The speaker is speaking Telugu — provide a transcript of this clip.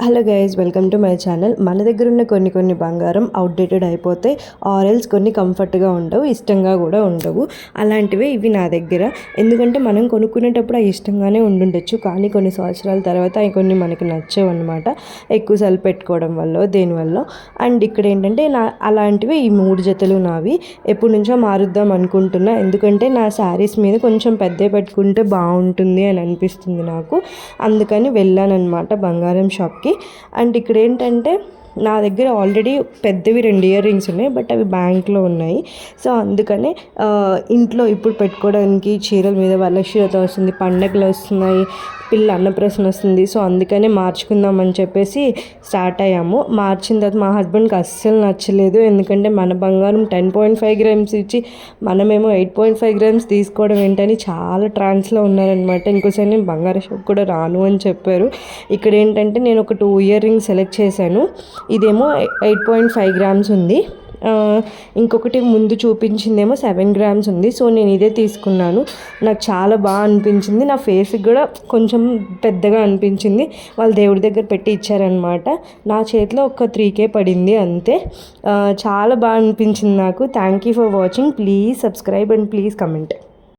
Hello guys, welcome to my channel. మన దగ్గర ఉన్న కొన్ని బంగారం అవుట్డేటెడ్ అయిపోతే ఆరెల్స్ కొన్ని కంఫర్ట్గా ఉండవు, ఇష్టంగా కూడా ఉండవు. అలాంటివే ఇవి నా దగ్గర. ఎందుకంటే మనం కొనుక్కునేటప్పుడు అవి ఇష్టంగానే ఉండుండొచ్చు, కానీ కొన్ని సంవత్సరాల తర్వాత అవి కొన్ని మనకి నచ్చవు అనమాట. ఎక్కువసార్లు పెట్టుకోవడం వల్ల దేనివల్ల. అండ్ ఇక్కడ ఏంటంటే అలాంటివి ఈ 3 జతలు నావి. ఎప్పటి నుంచో మారుద్దాం అనుకుంటున్నా, ఎందుకంటే నా శారీస్ మీద కొంచెం పెద్ద పెట్టుకుంటే బాగుంటుంది అని అనిపిస్తుంది నాకు. అందుకని వెళ్ళాను అనమాట బంగారం షాప్కి. అండ్ ఇక్కడ ఏంటంటే నా దగ్గర ఆల్రెడీ పెద్దవి 2 ఇయర్ రింగ్స్ ఉన్నాయి, బట్ అవి బ్యాంక్లో ఉన్నాయి. సో అందుకనే ఇంట్లో ఇప్పుడు పెట్టుకోవడానికి చీరల మీద వరలక్ష్మి వస్తుంది, పండగలు వస్తున్నాయి, పిల్ల అన్నప్రాసన వస్తుంది. సో అందుకనే మార్చుకుందామని చెప్పేసి స్టార్ట్ అయ్యాము. మార్చిన తర్వాత మా హస్బెండ్కి అస్సలు నచ్చలేదు, ఎందుకంటే మన బంగారం 10.5 గ్రామ్స్ ఇచ్చి మనమేమో 8.5 గ్రామ్స్ తీసుకోవడం ఏంటని చాలా ట్రాన్స్లో ఉన్నారనమాట. ఇంకోసారి నేను బంగారు షాప్ కూడా రాను అని చెప్పారు. ఇక్కడ ఏంటంటే నేను ఒక 2 ఇయర్ రింగ్స్ సెలెక్ట్ చేశాను. ఇదేమో 8.5 గ్రామ్స్ ఉంది, ఇంకొకటి ముందు చూపించిందేమో 7 గ్రామ్స్ ఉంది. సో నేను ఇదే తీసుకున్నాను. నాకు చాలా బాగా అనిపించింది, నా ఫేస్కి కూడా కొంచెం పెద్దగా అనిపించింది. వాళ్ళు దేవుడి దగ్గర పెట్టి ఇచ్చారనమాట. నా చేతిలో ఒక 3K పడింది అంతే. చాలా బాగా అనిపించింది నాకు. Thank you for watching. Please subscribe and please comment.